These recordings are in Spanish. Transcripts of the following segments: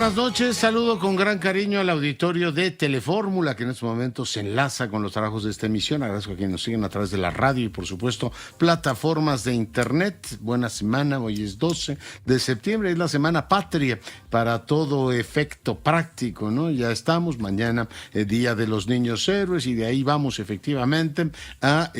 Buenas noches, saludo con gran cariño al auditorio de Telefórmula, que en este momento se enlaza con los trabajos de esta emisión. Agradezco a quienes nos siguen a través de la radio y, por supuesto, plataformas de internet. Buena semana, hoy es 12 de septiembre, es la semana patria para todo efecto práctico, ¿no? Ya estamos, mañana, Día de los Niños Héroes, y de ahí vamos efectivamente a,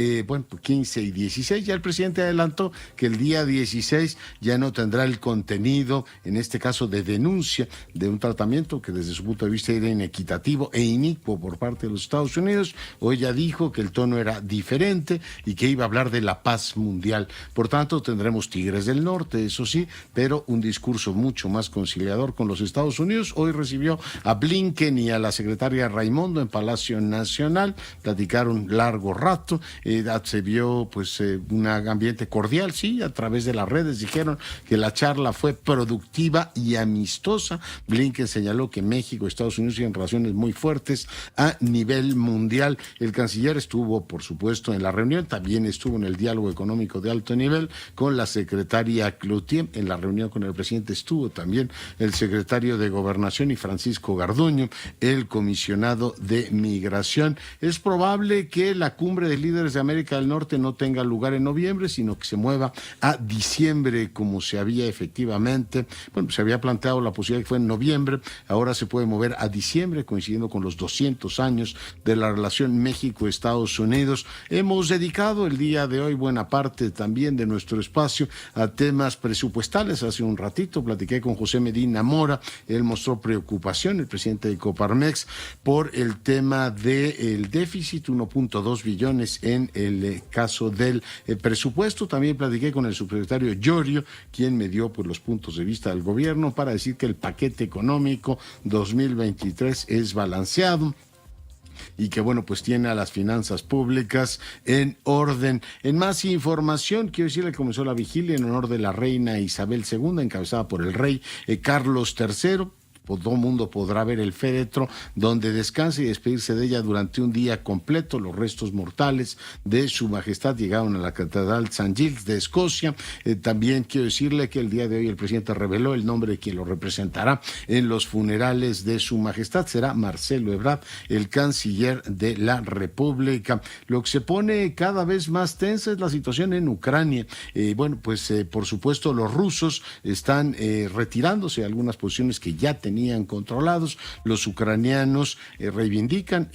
15 y 16. Ya el presidente adelantó que el día 16 ya no tendrá el contenido, en este caso de denuncia, de un tratamiento que desde su punto de vista era inequitativo e inicuo por parte de los Estados Unidos. Hoy ya dijo que el tono era diferente y que iba a hablar de la paz mundial. Por tanto, tendremos Tigres del Norte, eso sí, pero un discurso mucho más conciliador con los Estados Unidos. Hoy recibió a Blinken y a la secretaria Raimondo en Palacio Nacional, platicaron largo rato, se vio un ambiente cordial, sí, a través de las redes dijeron que la charla fue productiva y amistosa. Blinken señaló que México y Estados Unidos tienen relaciones muy fuertes a nivel mundial. El canciller estuvo, por supuesto, en la reunión, también estuvo en el diálogo económico de alto nivel con la secretaria Cloutier. En la reunión con el presidente estuvo también el secretario de Gobernación y Francisco Garduño, el comisionado de Migración. Es probable que la cumbre de líderes de América del Norte no tenga lugar en noviembre, sino que se mueva a diciembre, como se había efectivamente, se había planteado la posibilidad que fue en noviembre, ahora se puede mover a diciembre, coincidiendo con los 200 años de la relación México-Estados Unidos. Hemos dedicado el día de hoy buena parte también de nuestro espacio a temas presupuestales. Hace un ratito platiqué con José Medina Mora, él mostró preocupación, el presidente de Coparmex, por el tema del déficit, 1.2 billones en el caso del presupuesto. También platiqué con el subsecretario Llorio, quien me dio los puntos de vista del gobierno para decir que el paquete económico 2023 es balanceado y que tiene a las finanzas públicas en orden. En más información, quiero decirle que comenzó la vigilia en honor de la reina Isabel II, encabezada por el rey Carlos III. Todo el mundo podrá ver el féretro donde descansa y despedirse de ella durante un día completo. Los restos mortales de su majestad llegaron a la Catedral St. Giles de Escocia. También quiero decirle que el día de hoy el presidente reveló el nombre de quien lo representará en los funerales de su majestad. Será Marcelo Ebrard, el canciller de la República. Lo que se pone cada vez más tensa es la situación en Ucrania. Por supuesto, los rusos están retirándose de algunas posiciones que ya tenían controlados. Los ucranianos reivindican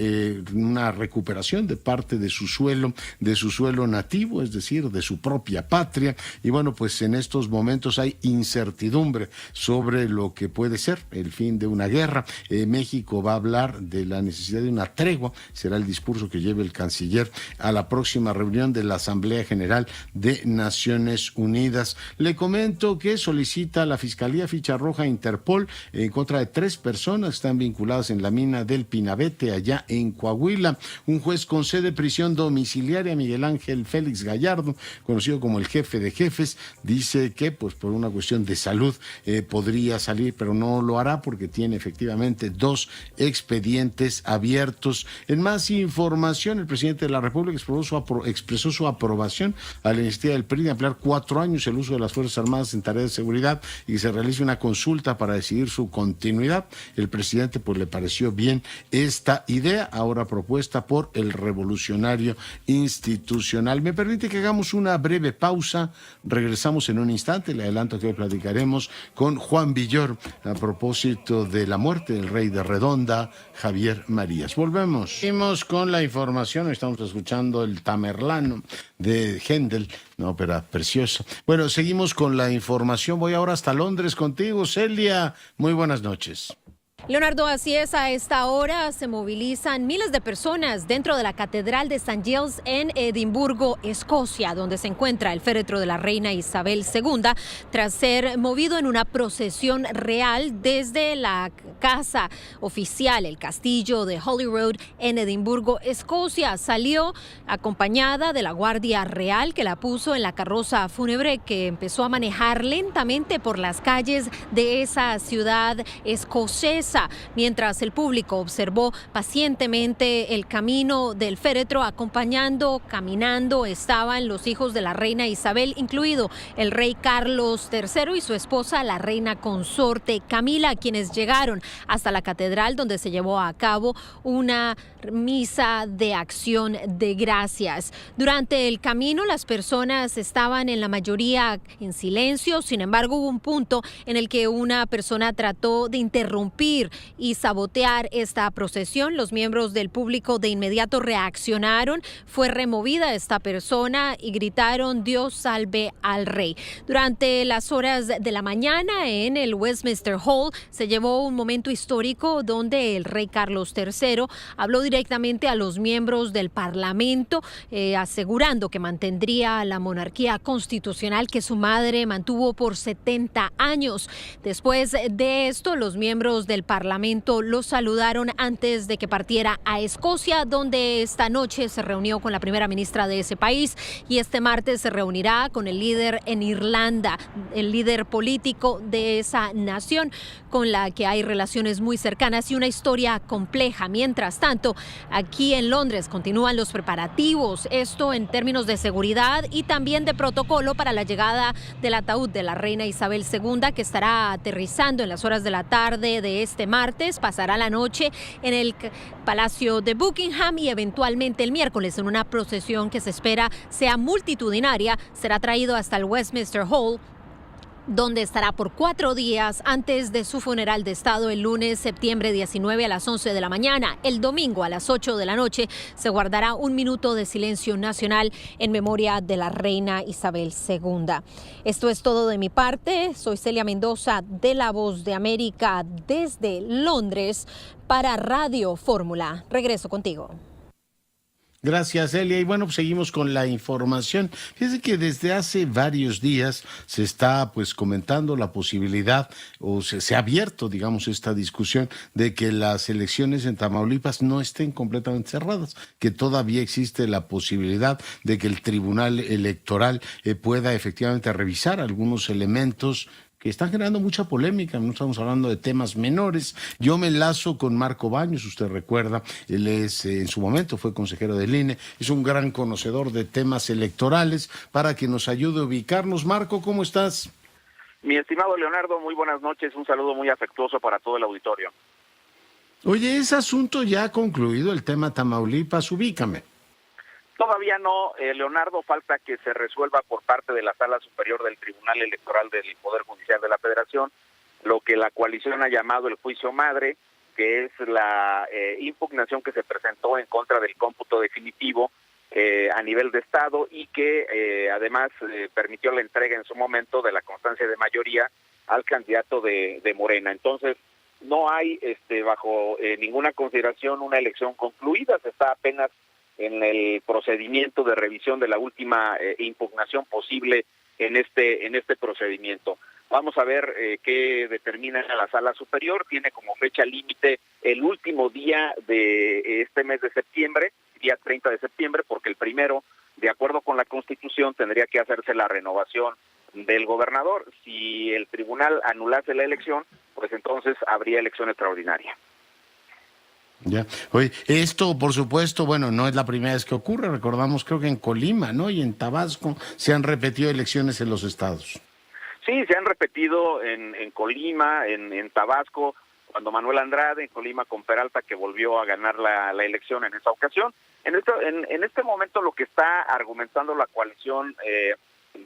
una recuperación de parte de su suelo nativo, es decir, de su propia patria. Y en estos momentos hay incertidumbre sobre lo que puede ser el fin de una guerra. México va a hablar de la necesidad de una tregua, será el discurso que lleve el canciller a la próxima reunión de la Asamblea General de Naciones Unidas. Le comento que solicita la Fiscalía ficha roja a Interpol en contra de 3 personas que están vinculadas en la mina del Pinabete, allá en Coahuila. Un juez concede prisión domiciliaria a Miguel Ángel Félix Gallardo, conocido como el jefe de jefes. Dice que por una cuestión de salud podría salir, pero no lo hará porque tiene efectivamente 2 expedientes abiertos. En más información, el presidente de la República expresó su aprobación a la iniciativa del PRI de ampliar 4 años el uso de las Fuerzas Armadas en tareas de seguridad y que se realice una consulta para decidir su continuidad. El presidente le pareció bien esta idea, ahora propuesta por el Revolucionario Institucional. Me permite que hagamos una breve pausa, regresamos en un instante. Le adelanto que hoy platicaremos con Juan Villor a propósito de la muerte del rey de Redonda, Javier Marías. Volvemos. Seguimos con la información, estamos escuchando el Tamerlano de Händel, una ópera preciosa. Seguimos con la información, voy ahora hasta Londres contigo, Celia, muy buenas noches. Leonardo, así es, a esta hora se movilizan miles de personas dentro de la Catedral de St. Giles en Edimburgo, Escocia, donde se encuentra el féretro de la reina Isabel II, tras ser movido en una procesión real desde la casa oficial, el castillo de Holyrood en Edimburgo, Escocia. Salió acompañada de la Guardia Real, que la puso en la carroza fúnebre que empezó a manejar lentamente por las calles de esa ciudad escocesa. mesa. Mientras el público observó pacientemente el camino del féretro, caminando, estaban los hijos de la reina Isabel, incluido el rey Carlos III y su esposa, la reina consorte Camila, quienes llegaron hasta la catedral, donde se llevó a cabo una misa de acción de gracias. Durante el camino, las personas estaban en la mayoría en silencio. Sin embargo, hubo un punto en el que una persona trató de interrumpir y sabotear esta procesión. Los miembros del público de inmediato reaccionaron. Fue removida esta persona y gritaron: Dios salve al rey. Durante las horas de la mañana, en el Westminster Hall, se llevó un momento histórico donde el rey Carlos III habló directamente a los miembros del Parlamento, asegurando que mantendría la monarquía constitucional que su madre mantuvo por 70 años. Después de esto, los miembros del Parlamento lo saludaron antes de que partiera a Escocia, donde esta noche se reunió con la primera ministra de ese país y este martes se reunirá con el líder en Irlanda, el líder político de esa nación con la que hay relaciones muy cercanas y una historia compleja. Mientras tanto, aquí en Londres continúan los preparativos, esto en términos de seguridad y también de protocolo para la llegada del ataúd de la reina Isabel II, que estará aterrizando en las horas de la tarde de este martes. Pasará la noche en el Palacio de Buckingham y eventualmente el miércoles, en una procesión que se espera sea multitudinaria, será traído hasta el Westminster Hall, donde estará por 4 días antes de su funeral de Estado el lunes, septiembre 19 a las 11 de la mañana. El domingo a las 8 de la noche se guardará un minuto de silencio nacional en memoria de la reina Isabel II. Esto es todo de mi parte. Soy Celia Mendoza de La Voz de América desde Londres para Radio Fórmula. Regreso contigo. Gracias, Elia. Y bueno, pues seguimos con la información. Fíjense que desde hace varios días se está comentando la posibilidad, o se ha abierto, digamos, esta discusión de que las elecciones en Tamaulipas no estén completamente cerradas, que todavía existe la posibilidad de que el Tribunal Electoral pueda efectivamente revisar algunos elementos que están generando mucha polémica. No estamos hablando de temas menores. Yo me enlazo con Marco Baños, usted recuerda, él en su momento fue consejero del INE, es un gran conocedor de temas electorales, para que nos ayude a ubicarnos. Marco, ¿cómo estás? Mi estimado Leonardo, muy buenas noches, un saludo muy afectuoso para todo el auditorio. Oye, ¿ese asunto ya ha concluido, el tema Tamaulipas? Ubícame. Todavía no, Leonardo, falta que se resuelva por parte de la Sala Superior del Tribunal Electoral del Poder Judicial de la Federación lo que la coalición ha llamado el juicio madre, que es la impugnación que se presentó en contra del cómputo definitivo a nivel de Estado y que además permitió la entrega en su momento de la constancia de mayoría al candidato de Morena. Entonces, no hay bajo ninguna consideración una elección concluida, se está apenas en el procedimiento de revisión de la última impugnación posible en este procedimiento. Vamos a ver qué determina la Sala Superior. Tiene como fecha límite el último día de este mes de septiembre, día 30 de septiembre, porque el primero, de acuerdo con la Constitución, tendría que hacerse la renovación del gobernador. Si el tribunal anulase la elección, pues entonces habría elección extraordinaria. Ya. Oye, esto, por supuesto, bueno, no es la primera vez que ocurre. Recordamos, creo que en Colima, ¿no? Y en Tabasco se han repetido elecciones en los estados. Sí, se han repetido en Colima, en Tabasco, cuando Manuel Andrade, en Colima con Peralta, que volvió a ganar la elección en esa ocasión. En este momento lo que está argumentando la coalición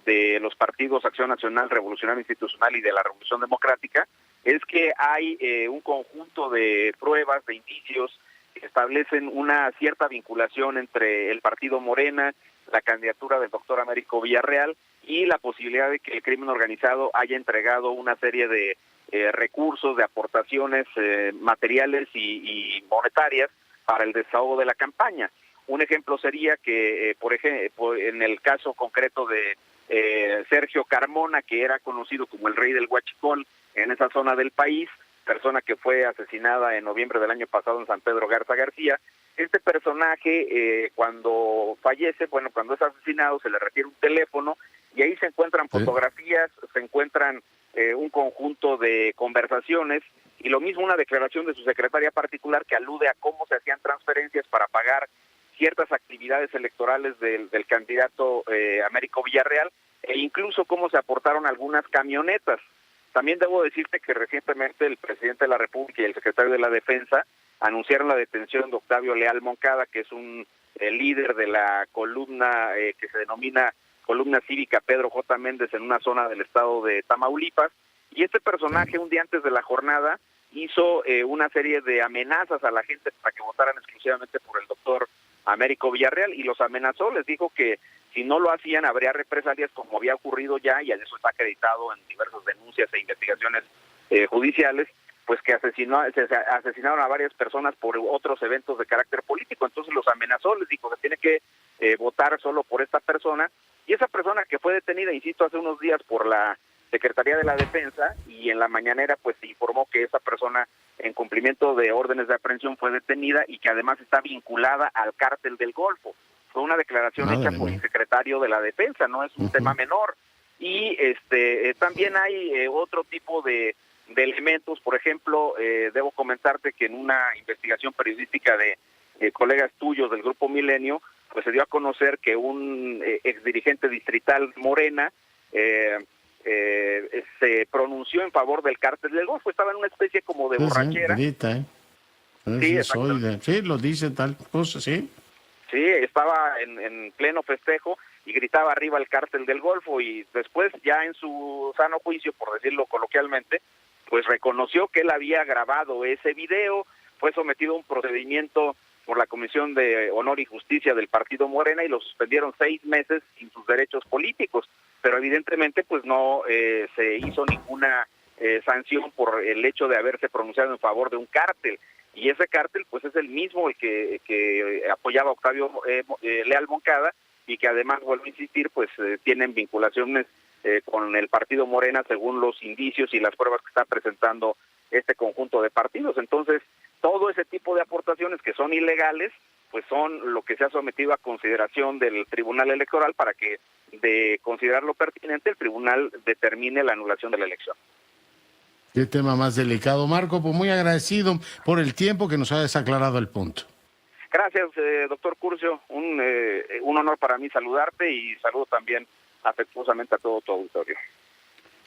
de los partidos Acción Nacional, Revolucionario Institucional y de la Revolución Democrática es que hay un conjunto de pruebas, de indicios que establecen una cierta vinculación entre el partido Morena, la candidatura del doctor Américo Villarreal y la posibilidad de que el crimen organizado haya entregado una serie de recursos, de aportaciones materiales y monetarias para el desahogo de la campaña. Un ejemplo sería que, por ejemplo, en el caso concreto de Sergio Carmona, que era conocido como el rey del huachicol en esa zona del país, persona que fue asesinada en noviembre del año pasado en San Pedro Garza García. Este personaje, cuando fallece, cuando es asesinado, se le refiere un teléfono y ahí se encuentran fotografías, se encuentran un conjunto de conversaciones y lo mismo una declaración de su secretaria particular que alude a cómo se hacían transferencias para pagar ciertas actividades electorales del candidato Américo Villarreal, e incluso cómo se aportaron algunas camionetas. También debo decirte que recientemente el presidente de la República y el secretario de la Defensa anunciaron la detención de Octavio Leal Moncada, que es un líder de la columna que se denomina Columna Cívica Pedro J. Méndez en una zona del estado de Tamaulipas, y este personaje un día antes de la jornada hizo una serie de amenazas a la gente para que votaran exclusivamente por el doctor Américo Villarreal, y los amenazó, les dijo que si no lo hacían habría represalias, como había ocurrido ya, y eso está acreditado en diversas denuncias e investigaciones judiciales, pues que se asesinaron a varias personas por otros eventos de carácter político. Entonces los amenazó, les dijo que tiene que votar solo por esta persona, y esa persona que fue detenida, insisto, hace unos días por la Secretaría de la Defensa, y en la mañanera pues se informó que esa persona en cumplimiento de órdenes de aprehensión fue detenida y que además está vinculada al cártel del Golfo. Fue una declaración hecha por el secretario de la Defensa, no es un tema menor. Y también hay otro tipo de elementos. Por ejemplo, debo comentarte que en una investigación periodística de colegas tuyos del Grupo Milenio, pues se dio a conocer que un exdirigente distrital Morena se pronunció en favor del cártel del Golfo. Estaba en una especie como de borrachera. Sí, lo dice tal cosa, sí. Sí, estaba en pleno festejo y gritaba arriba el cártel del Golfo, y después, ya en su sano juicio, por decirlo coloquialmente, pues reconoció que él había grabado ese video. Fue sometido a un procedimiento por la Comisión de Honor y Justicia del Partido Morena y lo suspendieron 6 meses sin sus derechos políticos, pero evidentemente pues no se hizo ninguna sanción por el hecho de haberse pronunciado en favor de un cártel, y ese cártel pues es el mismo el que apoyaba a Octavio Leal Moncada, y que además, vuelvo a insistir, pues tienen vinculaciones con el Partido Morena según los indicios y las pruebas que está presentando este conjunto de partidos. Entonces, todo ese tipo de aportaciones que son ilegales, pues son lo que se ha sometido a consideración del Tribunal Electoral para que, de considerarlo pertinente, el tribunal determine la anulación de la elección. Qué tema más delicado, Marco. Pues muy agradecido por el tiempo que nos hayas aclarado el punto. Gracias, doctor Curcio. Un honor para mí saludarte, y saludo también afectuosamente a todo tu auditorio.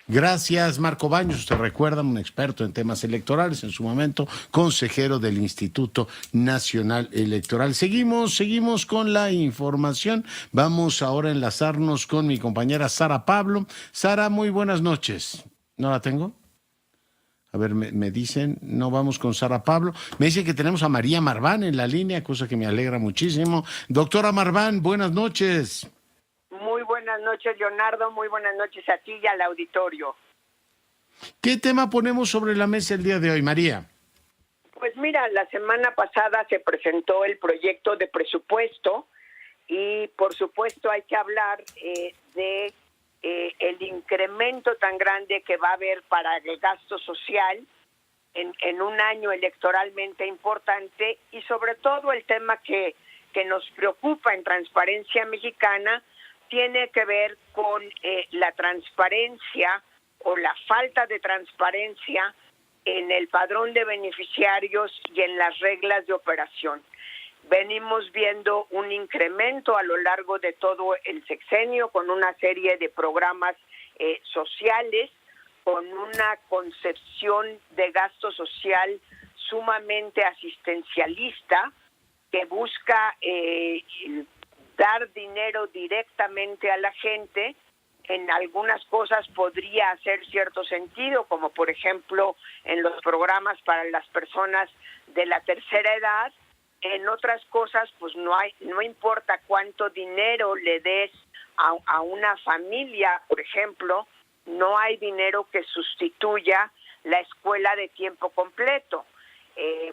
Gracias, Marco Baños. Usted recuerda, un experto en temas electorales, en su momento consejero del Instituto Nacional Electoral. Seguimos con la información. Vamos ahora a enlazarnos con mi compañera Sara Pablo. Sara, muy buenas noches. ¿No la tengo? A ver, me dicen, no vamos con Sara Pablo. Me dicen que tenemos a María Marván en la línea, cosa que me alegra muchísimo. Doctora Marván, buenas noches. Muy buenas noches, Leonardo. Muy buenas noches a ti y al auditorio. ¿Qué tema ponemos sobre la mesa el día de hoy, María? Pues mira, la semana pasada se presentó el proyecto de presupuesto y por supuesto hay que hablar de el incremento tan grande que va a haber para el gasto social en un año electoralmente importante, y sobre todo el tema que nos preocupa en Transparencia Mexicana tiene que ver con la transparencia o la falta de transparencia en el padrón de beneficiarios y en las reglas de operación. Venimos viendo un incremento a lo largo de todo el sexenio con una serie de programas sociales, con una concepción de gasto social sumamente asistencialista que busca dar dinero directamente a la gente. En algunas cosas podría hacer cierto sentido, como por ejemplo en los programas para las personas de la tercera edad. En otras cosas, pues no importa cuánto dinero le des a una familia, por ejemplo, no hay dinero que sustituya la escuela de tiempo completo,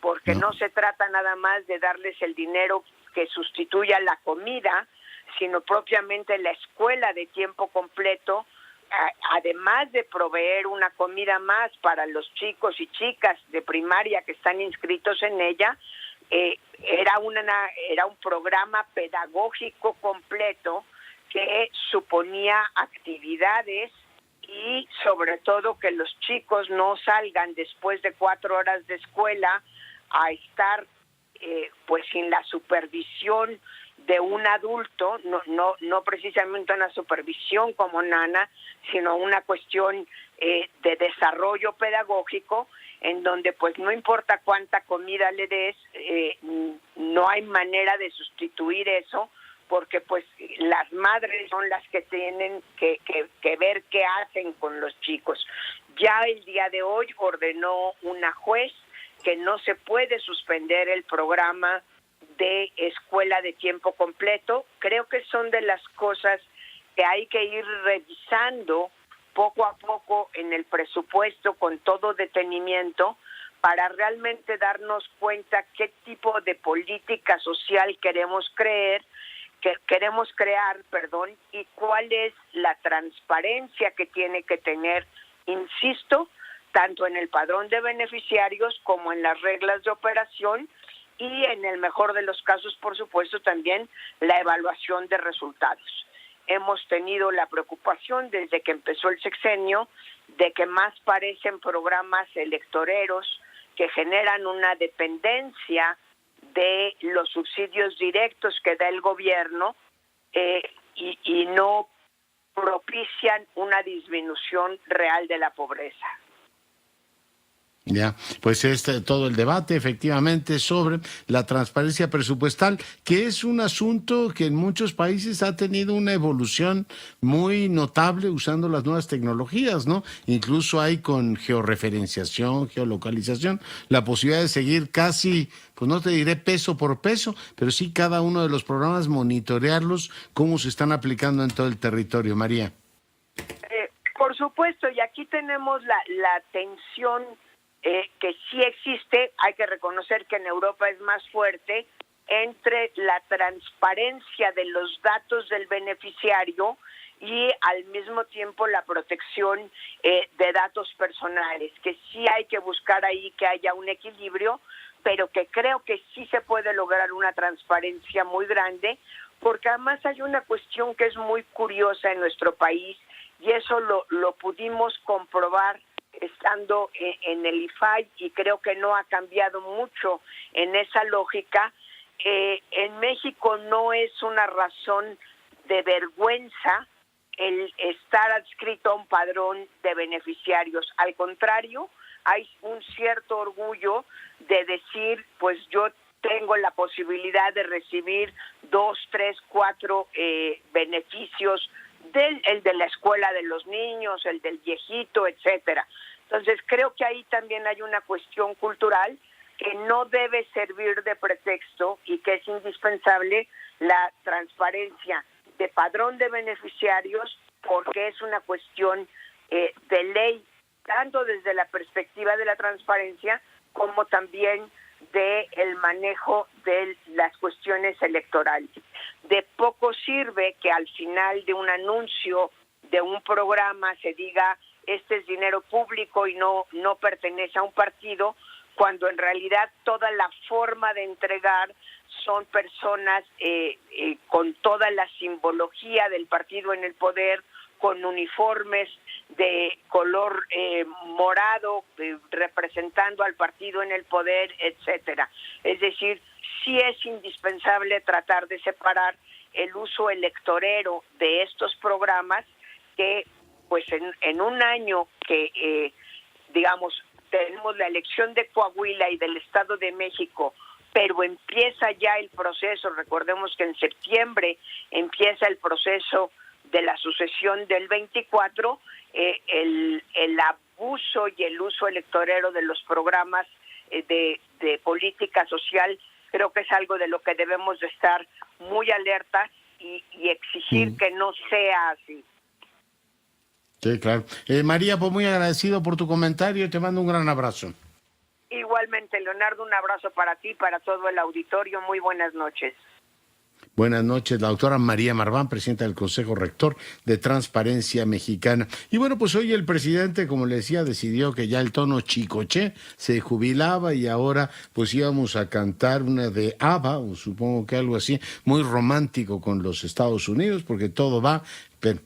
porque no se trata nada más de darles el dinero que sustituya la comida, sino propiamente la escuela de tiempo completo, además de proveer una comida más para los chicos y chicas de primaria que están inscritos en ella. Era un programa pedagógico completo que suponía actividades y sobre todo que los chicos no salgan después de 4 horas de escuela a estar pues sin la supervisión de un adulto, no precisamente una supervisión como nana, sino una cuestión de desarrollo pedagógico, en donde pues no importa cuánta comida le des, no hay manera de sustituir eso, porque pues las madres son las que tienen que ver qué hacen con los chicos. Ya el día de hoy ordenó una juez que no se puede suspender el programa de escuela de tiempo completo. Creo que son de las cosas que hay que ir revisando poco a poco en el presupuesto con todo detenimiento para realmente darnos cuenta qué tipo de política social queremos crear, y cuál es la transparencia que tiene que tener, insisto, tanto en el padrón de beneficiarios como en las reglas de operación y en el mejor de los casos, por supuesto, también la evaluación de resultados. Hemos tenido la preocupación desde que empezó el sexenio de que más parecen programas electoreros que generan una dependencia de los subsidios directos que da el gobierno y no propician una disminución real de la pobreza. Ya, pues todo el debate efectivamente sobre la transparencia presupuestal, que es un asunto que en muchos países ha tenido una evolución muy notable usando las nuevas tecnologías, ¿no? Incluso hay con georreferenciación, geolocalización, la posibilidad de seguir casi, pues no te diré peso por peso, pero sí cada uno de los programas, monitorearlos, cómo se están aplicando en todo el territorio. María. Por supuesto, y aquí tenemos la tensión que sí existe, hay que reconocer que en Europa es más fuerte, entre la transparencia de los datos del beneficiario y al mismo tiempo la protección de datos personales, que sí hay que buscar ahí que haya un equilibrio, pero que creo que sí se puede lograr una transparencia muy grande, porque además hay una cuestión que es muy curiosa en nuestro país, y eso lo pudimos comprobar estando en el IFAI, y creo que no ha cambiado mucho en esa lógica. En México no es una razón de vergüenza el estar adscrito a un padrón de beneficiarios. Al contrario, hay un cierto orgullo de decir, pues yo tengo la posibilidad de recibir 2, 3, 4 beneficios, el de la escuela de los niños, el del viejito, etcétera. Entonces creo que ahí también hay una cuestión cultural que no debe servir de pretexto y que es indispensable la transparencia de padrón de beneficiarios, porque es una cuestión de ley, tanto desde la perspectiva de la transparencia como también de el manejo de las cuestiones electorales. De poco sirve que al final de un anuncio de un programa se diga este es dinero público y no pertenece a un partido, cuando en realidad toda la forma de entregar son personas con toda la simbología del partido en el poder, con uniformes de color morado, representando al partido en el poder, etcétera. Es decir, sí es indispensable tratar de separar el uso electorero de estos programas, que pues en un año que digamos tenemos la elección de Coahuila y del Estado de México, pero empieza ya el proceso, recordemos que en septiembre empieza el proceso de la sucesión del 24, el abuso y el uso electorero de los programas de política social, creo que es algo de lo que debemos de estar muy alerta y exigir que no sea así. Sí, claro. María, pues muy agradecido por tu comentario y te mando un gran abrazo. Igualmente, Leonardo, un abrazo para ti, para todo el auditorio. Muy buenas noches. Buenas noches, la doctora María Marván, presidenta del Consejo Rector de Transparencia Mexicana. Y bueno, pues hoy el presidente, como le decía, decidió que ya el tono chicoche se jubilaba y ahora pues íbamos a cantar una de ABBA, o supongo que algo así, muy romántico con los Estados Unidos, porque todo va pero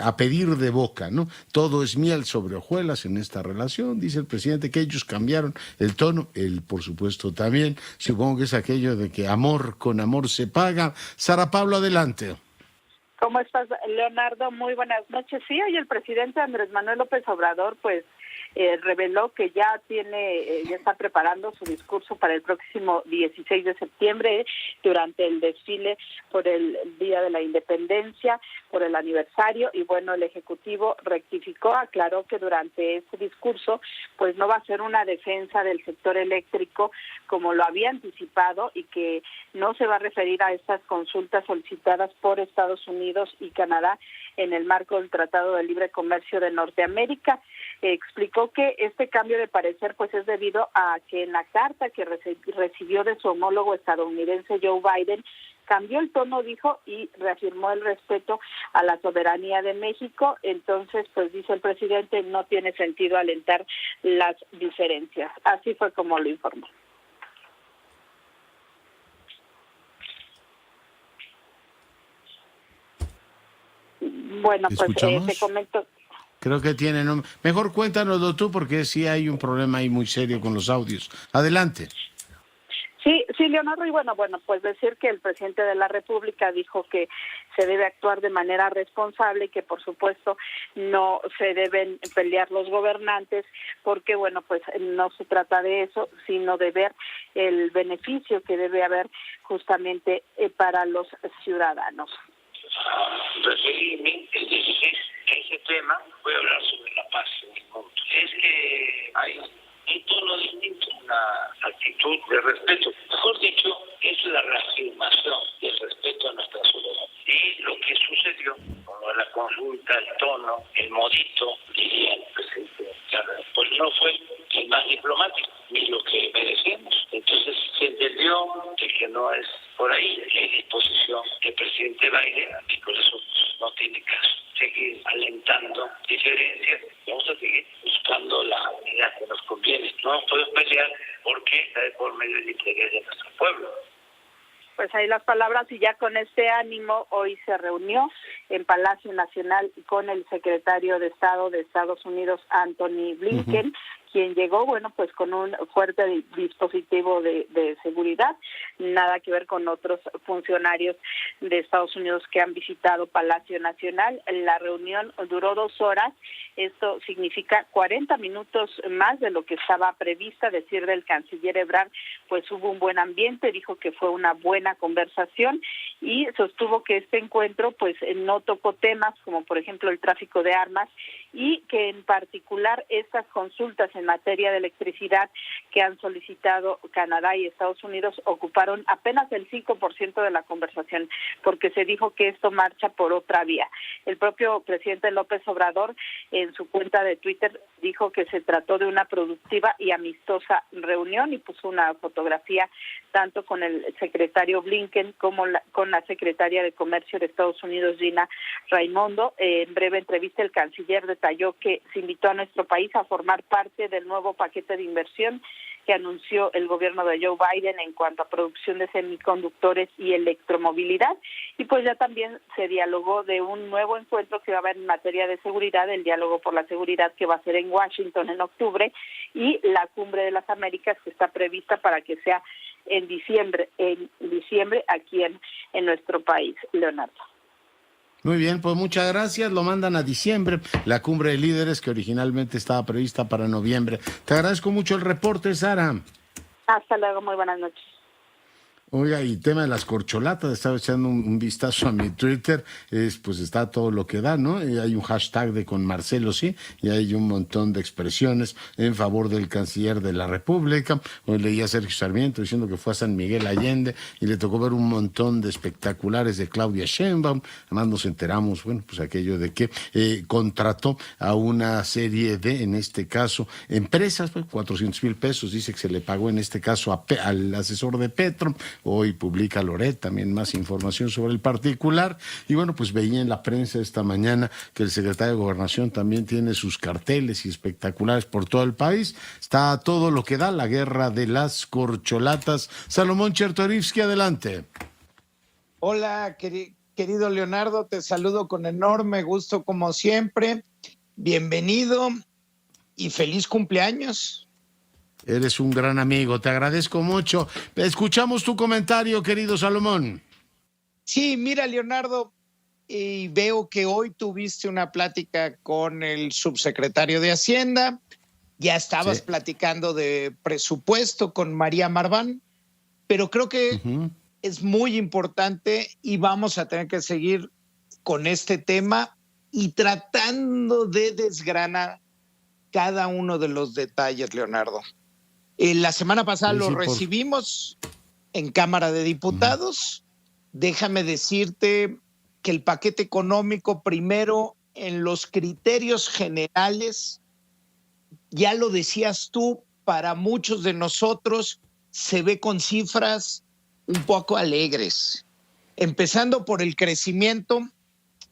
a pedir de boca, ¿no? Todo es miel sobre hojuelas en esta relación, dice el presidente, que ellos cambiaron el tono, él por supuesto también. Supongo que es aquello de que amor con amor se paga. Sara Pablo, adelante. ¿Cómo estás, Leonardo? Muy buenas noches. Sí, hoy el presidente Andrés Manuel López Obrador, pues, reveló que ya está preparando su discurso para el próximo 16 de septiembre durante el desfile por el Día de la Independencia, por el aniversario, y bueno, el Ejecutivo rectificó, aclaró que durante este discurso pues no va a ser una defensa del sector eléctrico como lo había anticipado, y que no se va a referir a estas consultas solicitadas por Estados Unidos y Canadá en el marco del Tratado de Libre Comercio de Norteamérica. Explicó que este cambio de parecer pues es debido a que en la carta que recibió de su homólogo estadounidense Joe Biden cambió el tono, dijo, y reafirmó el respeto a la soberanía de México. Entonces, pues dice el presidente, no tiene sentido alentar las diferencias. Así fue como lo informó. Bueno, pues te comento. Creo que tienen... Mejor cuéntanoslo tú, porque sí hay un problema ahí muy serio con los audios. Adelante. Sí, Leonardo, y bueno, pues decir que el presidente de la República dijo que se debe actuar de manera responsable y que por supuesto no se deben pelear los gobernantes, porque bueno, pues no se trata de eso, sino de ver el beneficio que debe haber justamente para los ciudadanos. Referirme el 16 a ese tema, voy a hablar sobre la paz en el mundo. Es que hay un tono distinto, una actitud de respeto. Mejor dicho, es la reafirmación del respeto a nuestra soberanía. Y lo que sucedió, como la consulta, el tono, el modito, diría el presidente Carlos, pues no fue el más diplomático, ni lo que merecemos. Entonces se entendió que no es por ahí, que hay disposición del presidente Biden, y por eso no tiene caso seguir alentando diferencias. Vamos a seguir buscando la unidad que nos conviene. No nos podemos pelear porque está de por medio del interés de nuestro pueblo. Pues ahí las palabras, y ya con este ánimo hoy se reunió en Palacio Nacional con el secretario de Estado de Estados Unidos, Anthony Blinken, quien llegó, bueno, pues con un fuerte dispositivo de seguridad, nada que ver con otros funcionarios de Estados Unidos que han visitado Palacio Nacional. La reunión duró 2 horas, esto significa 40 minutos más de lo que estaba prevista. Decir del canciller Ebrard, pues hubo un buen ambiente, dijo que fue una buena conversación, y sostuvo que este encuentro pues no tocó temas como por ejemplo el tráfico de armas, y que en particular estas consultas en materia de electricidad que han solicitado Canadá y Estados Unidos ocuparon apenas el 5% de la conversación, porque se dijo que esto marcha por otra vía. El propio presidente López Obrador en su cuenta de Twitter dijo que se trató de una productiva y amistosa reunión, y puso una fotografía tanto con el secretario Blinken como con la secretaria de Comercio de Estados Unidos, Gina Raimondo. En breve entrevista el canciller detalló que se invitó a nuestro país a formar parte del nuevo paquete de inversión que anunció el gobierno de Joe Biden en cuanto a producción de semiconductores y electromovilidad, y pues ya también se dialogó de un nuevo encuentro que va a haber en materia de seguridad, el diálogo por la seguridad, que va a ser en Washington en octubre, y la Cumbre de las Américas, que está prevista para que sea en diciembre aquí en nuestro país, Leonardo. Muy bien, pues muchas gracias. Lo mandan a diciembre, la cumbre de líderes que originalmente estaba prevista para noviembre. Te agradezco mucho el reporte, Sara. Hasta luego, muy buenas noches. Oiga, y tema de las corcholatas, estaba echando un vistazo a mi Twitter, pues está todo lo que da, ¿no? Y hay un hashtag de con Marcelo, sí, y hay un montón de expresiones en favor del canciller de la República. Hoy leí a Sergio Sarmiento diciendo que fue a San Miguel Allende y le tocó ver un montón de espectaculares de Claudia Sheinbaum. Además nos enteramos, bueno, pues aquello de que contrató a una serie de, en este caso, empresas, pues, 400,000 pesos, dice que se le pagó en este caso al asesor de Petro. Hoy publica Loret también más información sobre el particular. Y bueno, pues veía en la prensa esta mañana que el secretario de Gobernación también tiene sus carteles y espectaculares por todo el país. Está todo lo que da la guerra de las corcholatas. Salomón Chertorivsky, adelante. Hola, querido Leonardo, te saludo con enorme gusto como siempre. Bienvenido y feliz cumpleaños. Eres un gran amigo, te agradezco mucho. Escuchamos tu comentario, querido Salomón. Sí, mira, Leonardo, y veo que hoy tuviste una plática con el subsecretario de Hacienda. Ya estabas platicando de presupuesto con María Marván, pero creo que es muy importante y vamos a tener que seguir con este tema y tratando de desgranar cada uno de los detalles, Leonardo. La semana pasada lo recibimos en Cámara de Diputados. Déjame decirte que el paquete económico, primero, en los criterios generales, ya lo decías tú, para muchos de nosotros se ve con cifras un poco alegres. Empezando por el crecimiento,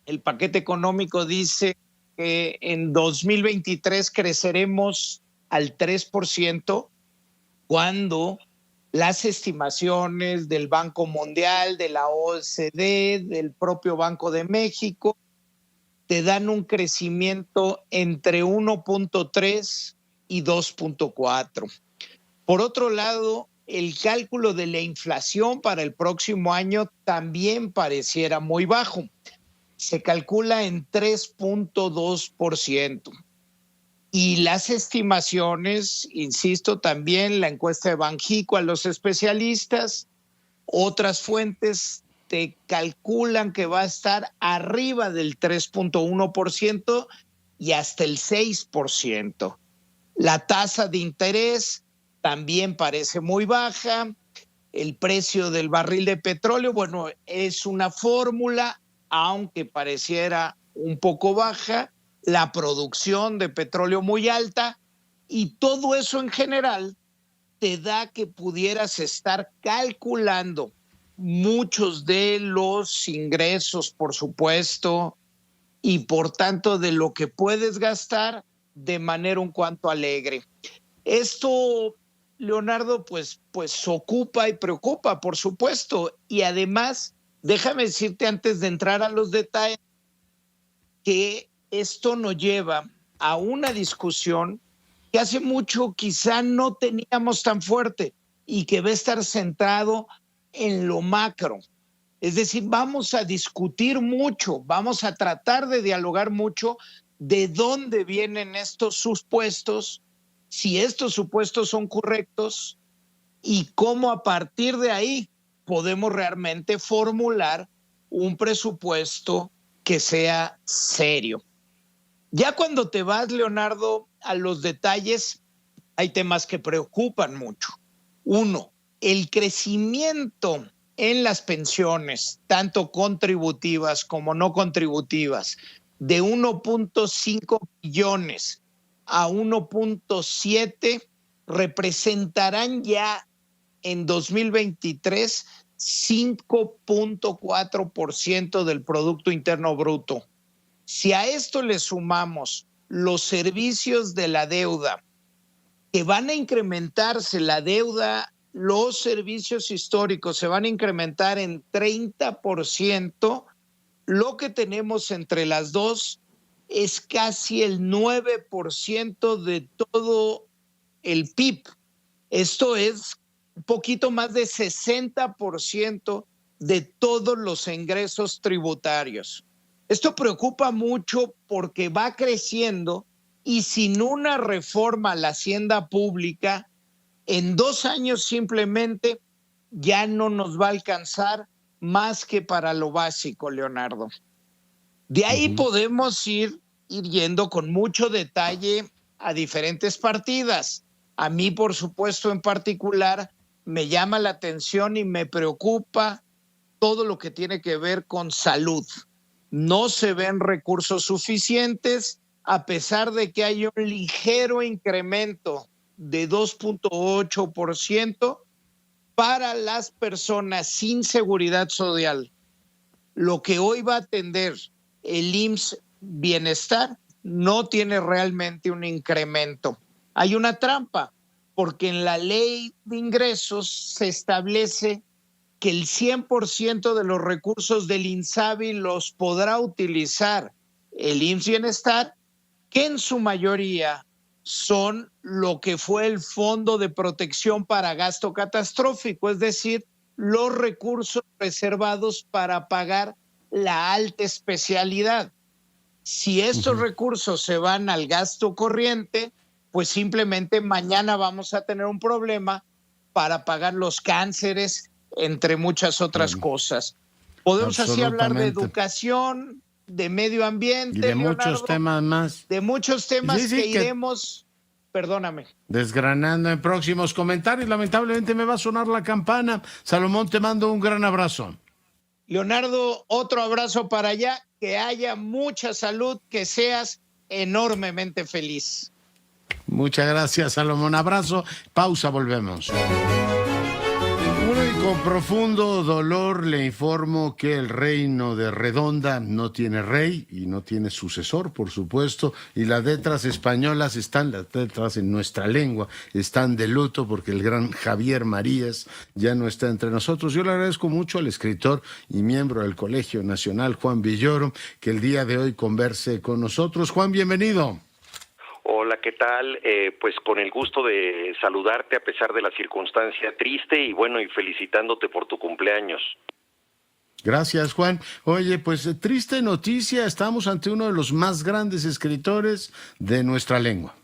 el paquete económico dice que en 2023 creceremos al 3%, cuando las estimaciones del Banco Mundial, de la OECD, del propio Banco de México, te dan un crecimiento entre 1.3 y 2.4. Por otro lado, el cálculo de la inflación para el próximo año también pareciera muy bajo. Se calcula en 3.2%. Y las estimaciones, insisto, también la encuesta de Banjico a los especialistas, otras fuentes te calculan que va a estar arriba del 3.1% y hasta el 6%. La tasa de interés también parece muy baja. El precio del barril de petróleo, bueno, es una fórmula, aunque pareciera un poco baja. La producción de petróleo muy alta, y todo eso en general te da que pudieras estar calculando muchos de los ingresos, por supuesto, y por tanto de lo que puedes gastar de manera un cuanto alegre. Esto, Leonardo, pues ocupa y preocupa, por supuesto, y además, déjame decirte antes de entrar a los detalles, que esto nos lleva a una discusión que hace mucho quizá no teníamos tan fuerte y que va a estar centrado en lo macro. Es decir, vamos a discutir mucho, vamos a tratar de dialogar mucho de dónde vienen estos supuestos, si estos supuestos son correctos y cómo a partir de ahí podemos realmente formular un presupuesto que sea serio. Ya cuando te vas, Leonardo, a los detalles, hay temas que preocupan mucho. Uno, el crecimiento en las pensiones, tanto contributivas como no contributivas, de 1.5 billones a 1.7, representarán ya en 2023 5.4% del Producto Interno Bruto. Si a esto le sumamos los servicios de la deuda, que van a incrementarse, la deuda, los servicios históricos se van a incrementar en 30%, lo que tenemos entre las dos es casi el 9% de todo el PIB. Esto es un poquito más de 60% de todos los ingresos tributarios. Esto preocupa mucho porque va creciendo y sin una reforma a la hacienda pública, en 2 años simplemente ya no nos va a alcanzar más que para lo básico, Leonardo. De ahí podemos ir yendo con mucho detalle a diferentes partidas. A mí, por supuesto, en particular, me llama la atención y me preocupa todo lo que tiene que ver con salud. No se ven recursos suficientes, a pesar de que hay un ligero incremento de 2.8% para las personas sin seguridad social. Lo que hoy va a atender el IMSS Bienestar no tiene realmente un incremento. Hay una trampa, porque en la ley de ingresos se establece que el 100% de los recursos del INSABI los podrá utilizar el IMSS Bienestar, que en su mayoría son lo que fue el Fondo de Protección para Gasto Catastrófico, es decir, los recursos reservados para pagar la alta especialidad. Si estos recursos se van al gasto corriente, pues simplemente mañana vamos a tener un problema para pagar los cánceres, entre muchas otras cosas. Podemos así hablar de educación, de medio ambiente, y de Leonardo, muchos temas más. de muchos temas Sí, que iremos, perdóname. Desgranando en próximos comentarios. Lamentablemente me va a sonar la campana. Salomón, te mando un gran abrazo. Leonardo, otro abrazo para allá, que haya mucha salud, que seas enormemente feliz. Muchas gracias, Salomón. Abrazo. Pausa, volvemos. Bueno, y con profundo dolor le informo que el reino de Redonda no tiene rey y no tiene sucesor, por supuesto, y las letras españolas las letras en nuestra lengua, están de luto porque el gran Javier Marías ya no está entre nosotros. Yo le agradezco mucho al escritor y miembro del Colegio Nacional, Juan Villoro, que el día de hoy converse con nosotros. Juan, bienvenido. Hola, ¿qué tal? Pues con el gusto de saludarte a pesar de la circunstancia triste y bueno, y felicitándote por tu cumpleaños. Gracias, Juan. Oye, pues triste noticia, estamos ante uno de los más grandes escritores de nuestra lengua.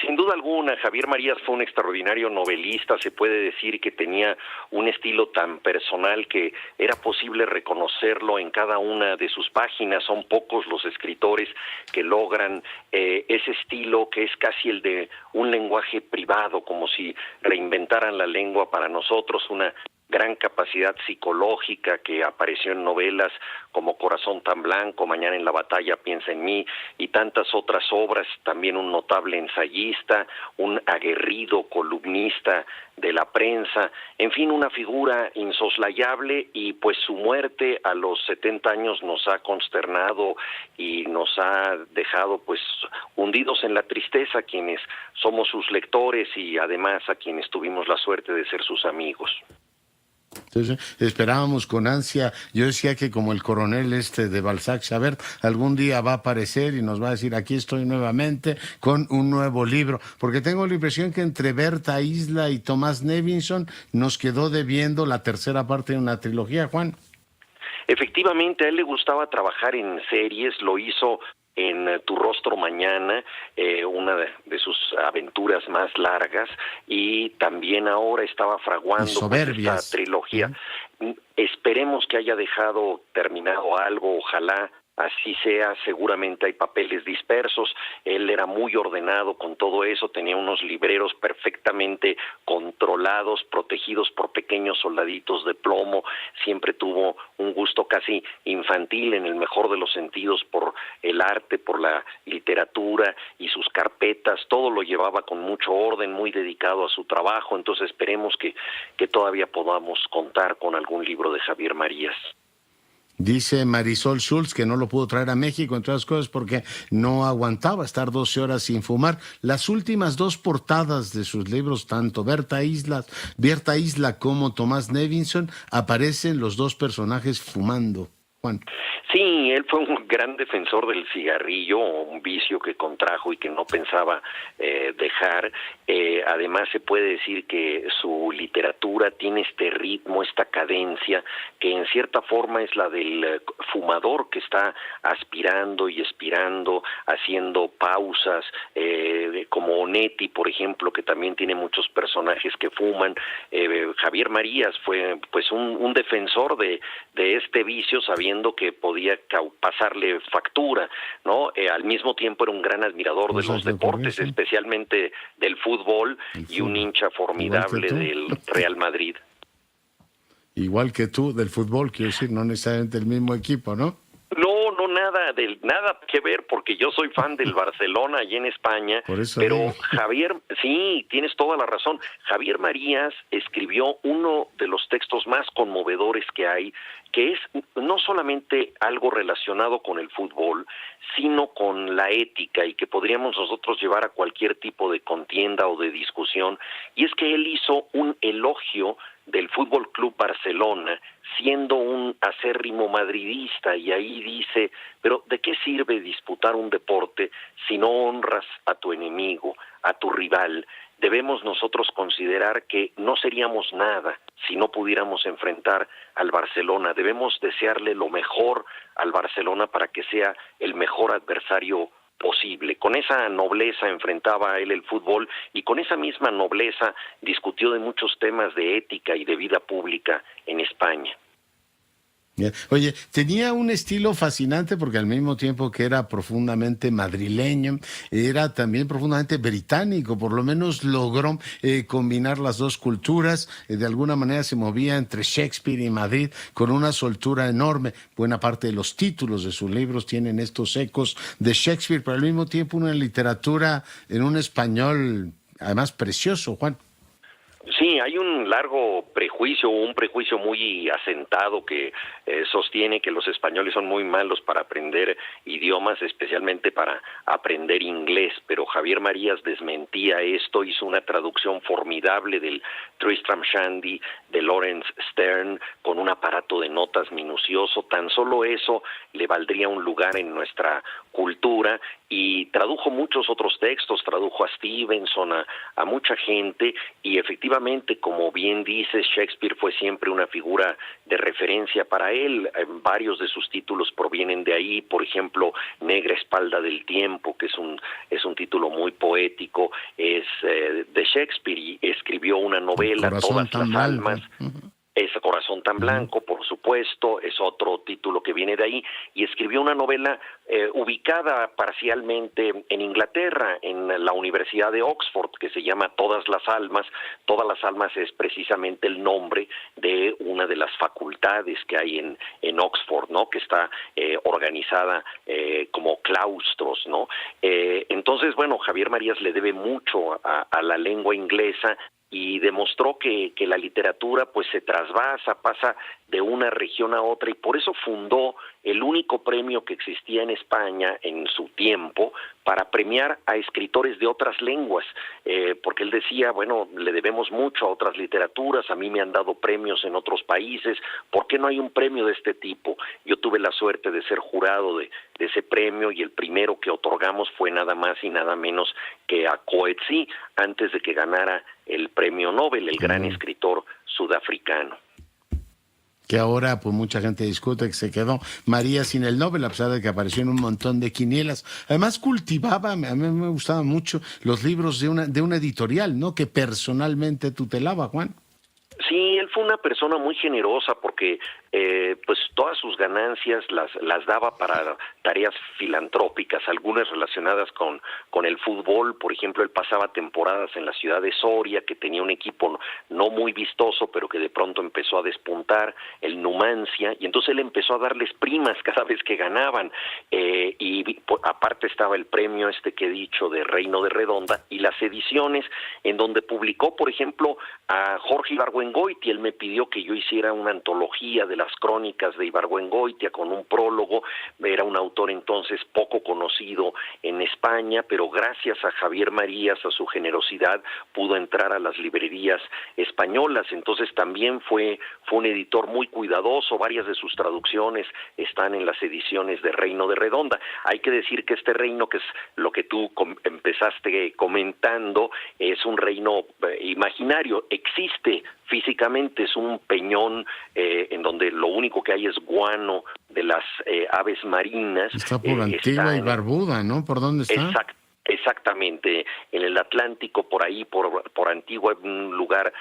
Sin duda alguna, Javier Marías fue un extraordinario novelista, se puede decir que tenía un estilo tan personal que era posible reconocerlo en cada una de sus páginas. Son pocos los escritores que logran ese estilo que es casi el de un lenguaje privado, como si reinventaran la lengua para nosotros, una gran capacidad psicológica que apareció en novelas como Corazón tan blanco, Mañana en la batalla piensa en mí y tantas otras obras, también un notable ensayista, un aguerrido columnista de la prensa, en fin, una figura insoslayable y pues su muerte a los 70 años nos ha consternado y nos ha dejado pues hundidos en la tristeza a quienes somos sus lectores y además a quienes tuvimos la suerte de ser sus amigos. Entonces, esperábamos con ansia. Yo decía que como el coronel de Balzac, Chabert, algún día va a aparecer y nos va a decir, aquí estoy nuevamente con un nuevo libro, porque tengo la impresión que entre Berta Isla y Tomás Nevinson nos quedó debiendo la tercera parte de una trilogía, Juan. Efectivamente, a él le gustaba trabajar en series, lo hizo en Tu rostro mañana, una de sus aventuras más largas, y también ahora estaba fraguando esta trilogía. Esperemos que haya dejado terminado algo, ojalá así sea. Seguramente hay papeles dispersos, él era muy ordenado con todo eso, tenía unos libreros perfectamente controlados, protegidos por pequeños soldaditos de plomo, siempre tuvo un gusto casi infantil en el mejor de los sentidos por el arte, por la literatura y sus carpetas, todo lo llevaba con mucho orden, muy dedicado a su trabajo. Entonces esperemos que todavía podamos contar con algún libro de Javier Marías. Dice Marisol Schultz que no lo pudo traer a México, entre otras cosas, porque no aguantaba estar 12 horas sin fumar. Las últimas dos portadas de sus libros, tanto Berta Isla como Tomás Nevinson, aparecen los dos personajes fumando. Juan. Sí, él fue un gran defensor del cigarrillo, un vicio que contrajo y que no pensaba dejar. Además, se puede decir que su literatura tiene este ritmo, esta cadencia, que en cierta forma es la del fumador que está aspirando y expirando, haciendo pausas, como Onetti, por ejemplo, que también tiene muchos personajes que fuman. Javier Marías fue pues un defensor de este vicio, sabiendo que podía pasarle factura, ¿no? Al mismo tiempo era un gran admirador de los deportes, especialmente del fútbol, y un hincha formidable del Real Madrid. Igual que tú, del fútbol, quiero decir, no necesariamente el mismo equipo, ¿no? No, nada que ver, porque yo soy fan del Barcelona allí en España, pero Javier, sí, tienes toda la razón. Javier Marías escribió uno de los textos más conmovedores que hay, que es no solamente algo relacionado con el fútbol, sino con la ética, y que podríamos nosotros llevar a cualquier tipo de contienda o de discusión, y es que él hizo un elogio del Fútbol Club Barcelona, siendo un acérrimo madridista, y ahí dice, pero ¿de qué sirve disputar un deporte si no honras a tu enemigo, a tu rival? Debemos nosotros considerar que no seríamos nada si no pudiéramos enfrentar al Barcelona. Debemos desearle lo mejor al Barcelona para que sea el mejor adversario posible. Con esa nobleza enfrentaba él el fútbol, y con esa misma nobleza discutió de muchos temas de ética y de vida pública en España. Oye, tenía un estilo fascinante porque al mismo tiempo que era profundamente madrileño, era también profundamente británico. Por lo menos logró combinar las dos culturas. De alguna manera se movía entre Shakespeare y Madrid con una soltura enorme. Buena parte de los títulos de sus libros tienen estos ecos de Shakespeare, pero al mismo tiempo una literatura en un español además precioso, Juan. Sí, hay un largo prejuicio, un prejuicio muy asentado que sostiene que los españoles son muy malos para aprender idiomas, especialmente para aprender inglés, pero Javier Marías desmentía esto, hizo una traducción formidable del Tristram Shandy de Lawrence Sterne con un aparato de notas minucioso. Tan solo eso le valdría un lugar en nuestra cultura, y tradujo muchos otros textos, tradujo a Stevenson, a mucha gente, y efectivamente, como bien dice, Shakespeare fue siempre una figura de referencia para él. Varios de sus títulos provienen de ahí, por ejemplo, Negra espalda del tiempo, que es un título muy poético, es de Shakespeare, y escribió una novela, Todas las almas. Ese Corazón tan blanco, por supuesto, es otro título que viene de ahí, y escribió una novela ubicada parcialmente en Inglaterra, en la Universidad de Oxford, que se llama Todas las almas. Todas las almas es precisamente el nombre de una de las facultades que hay en Oxford, ¿no? Que está organizada como claustros, ¿no? Entonces, bueno, Javier Marías le debe mucho a la lengua inglesa, y demostró que la literatura pues se trasvasa, pasa de una región a otra, y por eso fundó el único premio que existía en España en su tiempo para premiar a escritores de otras lenguas, porque él decía, bueno, le debemos mucho a otras literaturas, a mí me han dado premios en otros países, ¿por qué no hay un premio de este tipo? Yo tuve la suerte de ser jurado de ese premio, y el primero que otorgamos fue nada más y nada menos que a Coetzee, antes de que ganara el premio Nobel, el gran escritor sudafricano. Que ahora pues mucha gente discute que se quedó María sin el Nobel, a pesar de que apareció en un montón de quinielas. Además cultivaba, a mí me gustaban mucho los libros de una editorial, ¿no? Que personalmente tutelaba, Juan. Sí, él fue una persona muy generosa porque pues todas sus ganancias las daba para tareas filantrópicas, algunas relacionadas con el fútbol. Por ejemplo, él pasaba temporadas en la ciudad de Soria, que tenía un equipo no muy vistoso, pero que de pronto empezó a despuntar, el Numancia, y entonces él empezó a darles primas cada vez que ganaban, y aparte estaba el premio que he dicho de Reino de Redonda, y las ediciones en donde publicó, por ejemplo, a Jorge Ibargüengoitia. Él me pidió que yo hiciera una antología de las crónicas de Ibargüengoitia con un prólogo. Era un autor entonces poco conocido en España, pero gracias a Javier Marías, a su generosidad, pudo entrar a las librerías españolas. Entonces también fue un editor muy cuidadoso. Varias de sus traducciones están en las ediciones de Reino de Redonda. Hay que decir que este reino, que es lo que tú empezaste comentando, es un reino imaginario, existe físicamente, es un peñón en donde lo único que hay es guano de las aves marinas. Está por Antigua y Barbuda, ¿no? ¿Por dónde está? Exactamente, en el Atlántico, por ahí, por Antigua, un lugar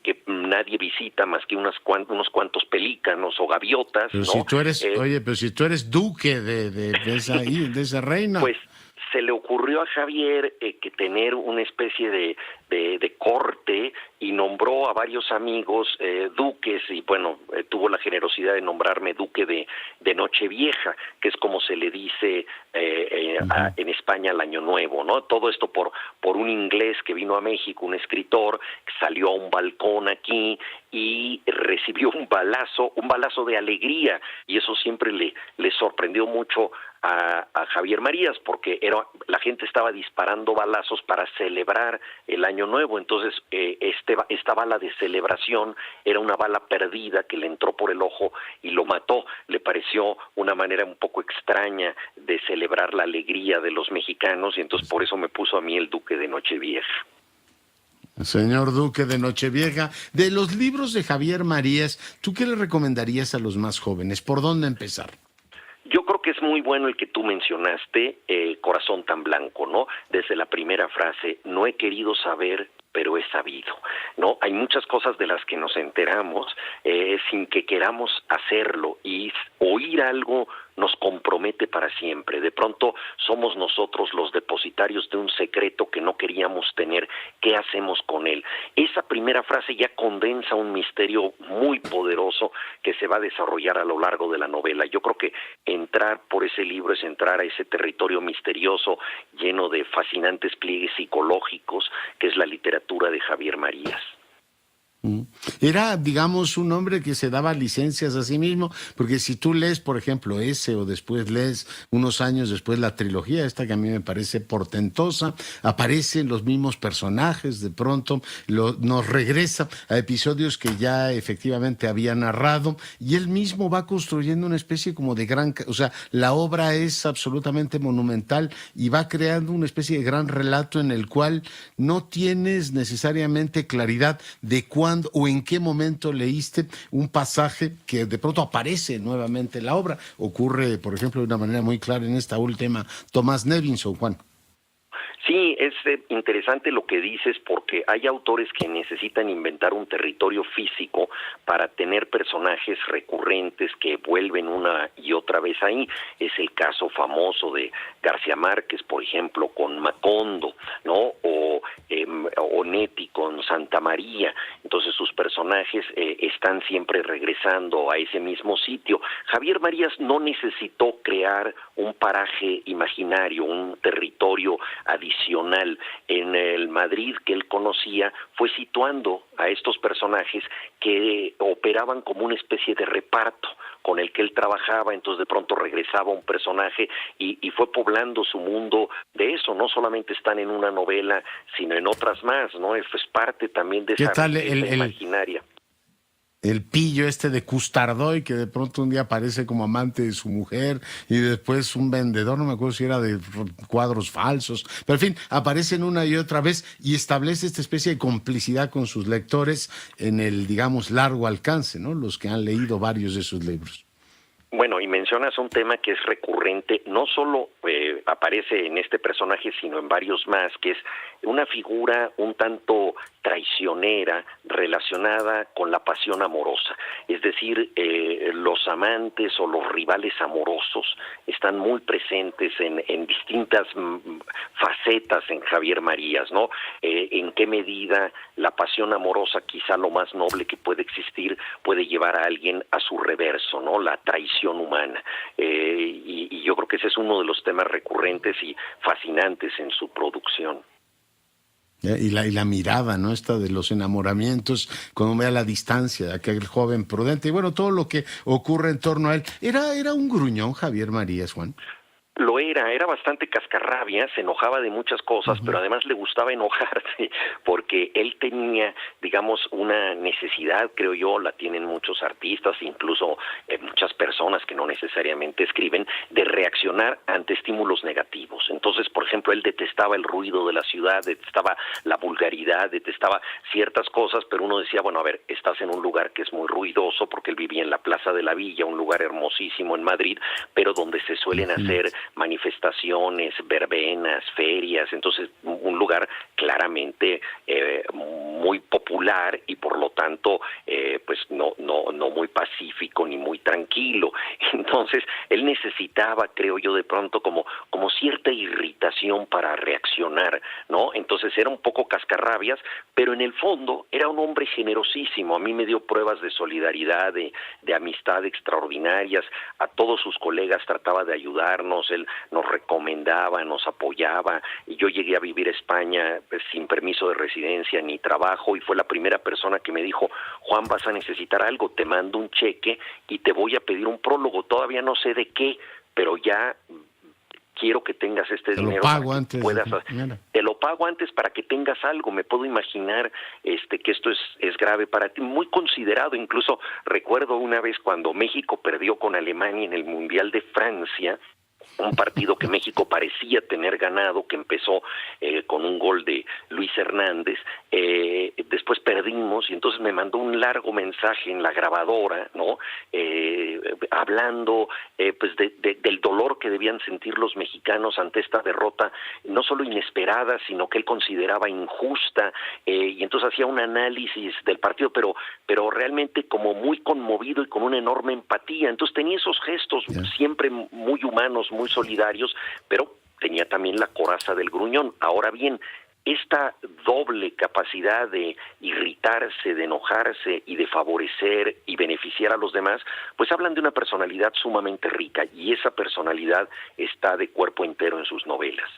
que nadie visita más que unos cuantos pelícanos o gaviotas. Pero ¿no? Si tú eres, pero si tú eres duque de esa reina. Pues se le ocurrió a Javier que tener una especie de corte, y nombró a varios amigos duques, y bueno, tuvo la generosidad de nombrarme duque de Nochevieja, que es como se le dice en España al Año Nuevo, ¿no? Todo esto por un inglés que vino a México, un escritor, que salió a un balcón aquí y recibió un balazo de alegría, y eso siempre le sorprendió mucho a Javier Marías, porque la gente estaba disparando balazos para celebrar el Año Nuevo. Entonces esta bala de celebración era una bala perdida que le entró por el ojo y lo mató. Le pareció una manera un poco extraña de celebrar la alegría de los mexicanos, y entonces por eso me puso a mí el Duque de Nochevieja. Señor Duque de Nochevieja, de los libros de Javier Marías, ¿tú qué le recomendarías a los más jóvenes? ¿Por dónde empezar? Yo creo que es muy bueno el que tú mencionaste, Corazón tan blanco, ¿no? Desde la primera frase, no he querido saber, pero he sabido, ¿no? Hay muchas cosas de las que nos enteramos sin que queramos hacerlo, y oír algo nos compromete para siempre. De pronto somos nosotros los depositarios de un secreto que no queríamos tener. ¿Qué hacemos con él? Esa primera frase ya condensa un misterio muy poderoso que se va a desarrollar a lo largo de la novela. Yo creo que entrar por ese libro es entrar a ese territorio misterioso lleno de fascinantes pliegues psicológicos, que es la literatura de Javier Marías. Era, digamos, un hombre que se daba licencias a sí mismo, porque si tú lees, por ejemplo, ese, o después lees unos años después la trilogía, esta que a mí me parece portentosa, aparecen los mismos personajes, de pronto nos regresa a episodios que ya efectivamente había narrado, y él mismo va construyendo una especie como de o sea, la obra es absolutamente monumental y va creando una especie de gran relato en el cual no tienes necesariamente claridad de cuándo o en qué momento leíste un pasaje que de pronto aparece nuevamente en la obra. Ocurre, por ejemplo, de una manera muy clara en esta última, Thomas Nevinson, Juan. Sí, es interesante lo que dices, porque hay autores que necesitan inventar un territorio físico para tener personajes recurrentes que vuelven una y otra vez ahí. Es el caso famoso de García Márquez, por ejemplo, con Macondo, ¿no? O Onetti con Santa María. Entonces sus personajes están siempre regresando a ese mismo sitio. Javier Marías no necesitó crear un paraje imaginario, un territorio adicional. En el Madrid que él conocía, fue situando a estos personajes que operaban como una especie de reparto con el que él trabajaba. Entonces de pronto regresaba un personaje y fue poblando su mundo de eso. No solamente están en una novela, sino en otras más, ¿no? Eso es parte también de esa riqueza imaginaria. El pillo de Custardoy, que de pronto un día aparece como amante de su mujer y después un vendedor, no me acuerdo si era de cuadros falsos, pero en fin, aparecen una y otra vez y establece esta especie de complicidad con sus lectores en el, digamos, largo alcance, ¿no? Los que han leído varios de sus libros. Bueno, y mencionas un tema que es recurrente, no solo aparece en este personaje, sino en varios más, que es una figura un tanto traicionera relacionada con la pasión amorosa. Es decir, los amantes o los rivales amorosos están muy presentes en distintas facetas en Javier Marías, ¿no? En qué medida la pasión amorosa, quizá lo más noble que puede existir, puede llevar a alguien a su reverso, ¿no? La traición humana. Y yo creo que ese es uno de los temas recurrentes y fascinantes en su producción. Y la mirada, ¿no? Esta de los enamoramientos, cuando ve a la distancia de aquel joven prudente, y bueno, todo lo que ocurre en torno a él. ¿Era un gruñón Javier Marías, Juan? Lo era bastante cascarrabia, se enojaba de muchas cosas, pero además le gustaba enojarse, porque él tenía, digamos, una necesidad, creo yo, la tienen muchos artistas, incluso muchas personas que no necesariamente escriben, de reaccionar ante estímulos negativos. Entonces, por ejemplo, él detestaba el ruido de la ciudad, detestaba la vulgaridad, detestaba ciertas cosas, pero uno decía, bueno, a ver, estás en un lugar que es muy ruidoso, porque él vivía en la Plaza de la Villa, un lugar hermosísimo en Madrid, pero donde se suelen hacer manifestaciones, verbenas, ferias. Entonces un lugar claramente muy popular y por lo tanto pues no muy pacífico ni muy tranquilo. Entonces él necesitaba, creo yo, de pronto como cierta irritación para reaccionar, ¿no? Entonces era un poco cascarrabias, pero en el fondo era un hombre generosísimo. A mí me dio pruebas de solidaridad, de amistad extraordinarias. A todos sus colegas trataba de ayudarnos, él nos recomendaba, nos apoyaba, y yo llegué a vivir a España sin permiso de residencia ni trabajo, y fue la primera persona que me dijo, Juan, vas a necesitar algo, te mando un cheque y te voy a pedir un prólogo, todavía no sé de qué, pero ya quiero que tengas este dinero. Te lo pago antes para que tengas algo. Me puedo imaginar que esto es grave para ti, muy considerado. Incluso recuerdo una vez cuando México perdió con Alemania en el Mundial de Francia, un partido que México parecía tener ganado, que empezó con un gol de Luis Hernández, después perdimos y entonces me mandó un largo mensaje en la grabadora, ¿no? Hablando pues del dolor que debían sentir los mexicanos ante esta derrota, no solo inesperada, sino que él consideraba injusta, y entonces hacía un análisis del partido, pero realmente como muy conmovido y con una enorme empatía. Entonces tenía esos gestos siempre muy humanos, muy solidarios, pero tenía también la coraza del gruñón. Ahora bien, esta doble capacidad de irritarse, de enojarse y de favorecer y beneficiar a los demás, pues hablan de una personalidad sumamente rica, y esa personalidad está de cuerpo entero en sus novelas.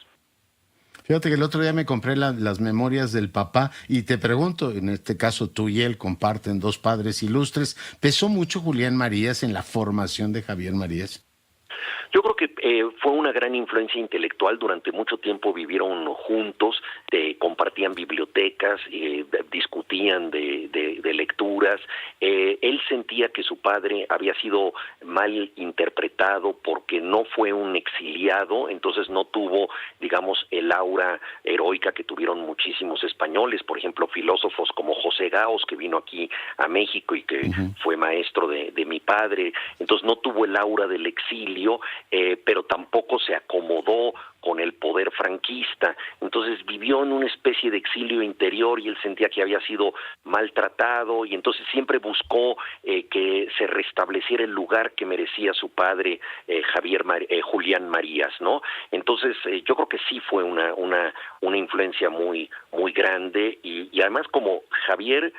Fíjate que el otro día me compré las memorias del papá y te pregunto, en este caso tú y él comparten dos padres ilustres, ¿pesó mucho Julián Marías en la formación de Javier Marías? Yo creo que fue una gran influencia intelectual. Durante mucho tiempo vivieron juntos, compartían bibliotecas, discutían de lecturas. Él sentía que su padre había sido mal interpretado porque no fue un exiliado, entonces no tuvo, digamos, el aura heroica que tuvieron muchísimos españoles, por ejemplo, filósofos como José Gaos, que vino aquí a México y que fue maestro de mi padre. Entonces no tuvo el aura del exilio, pero tampoco se acomodó con el poder franquista. Entonces vivió en una especie de exilio interior y él sentía que había sido maltratado, y entonces siempre buscó que se restableciera el lugar que merecía su padre, Julián Marías, ¿no? Entonces yo creo que sí fue una influencia muy muy grande, y además como Javier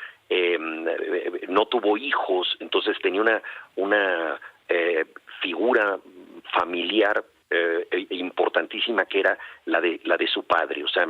no tuvo hijos, entonces tenía una figura familiar importantísima, que era la de su padre. O sea,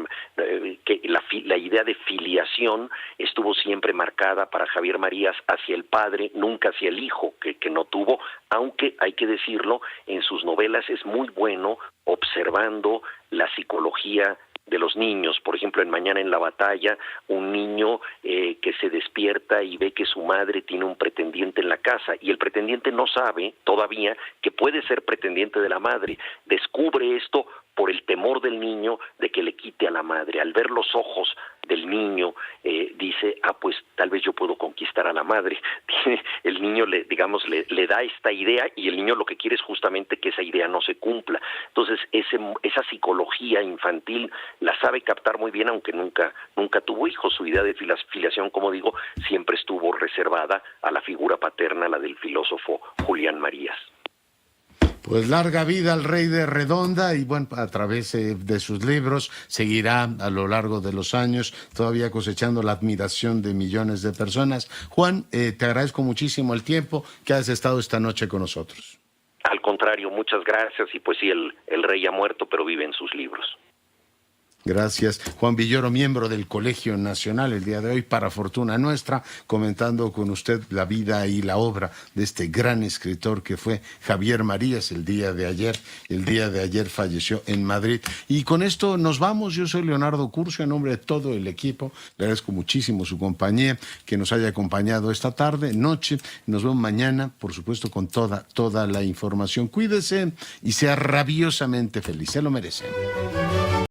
que la idea de filiación estuvo siempre marcada para Javier Marías hacia el padre, nunca hacia el hijo, que no tuvo, aunque hay que decirlo, en sus novelas es muy bueno observando la psicología de los niños. Por ejemplo, en Mañana en la batalla, un niño que se despierta y ve que su madre tiene un pretendiente en la casa, y el pretendiente no sabe todavía que puede ser pretendiente de la madre. Descubre esto por el temor del niño de que le quite a la madre. Al ver los ojos del niño, dice, pues tal vez yo puedo conquistar a la madre. El niño le da esta idea, y el niño lo que quiere es justamente que esa idea no se cumpla. Entonces esa psicología infantil la sabe captar muy bien, aunque nunca tuvo hijos. Su idea de filiación, como digo, siempre estuvo reservada a la figura paterna, la del filósofo Julián Marías. Pues larga vida al Rey de Redonda, y bueno, a través de sus libros seguirá a lo largo de los años todavía cosechando la admiración de millones de personas. Juan, te agradezco muchísimo el tiempo que has estado esta noche con nosotros. Al contrario, muchas gracias, y pues sí, el rey ha muerto, pero vive en sus libros. Gracias. Juan Villoro, miembro del Colegio Nacional, el día de hoy, para fortuna nuestra, comentando con usted la vida y la obra de este gran escritor que fue Javier Marías. El día de ayer falleció en Madrid. Y con esto nos vamos. Yo soy Leonardo Curcio, en nombre de todo el equipo. Le agradezco muchísimo su compañía, que nos haya acompañado esta tarde, noche. Nos vemos mañana, por supuesto, con toda la información. Cuídese y sea rabiosamente feliz. Se lo merece.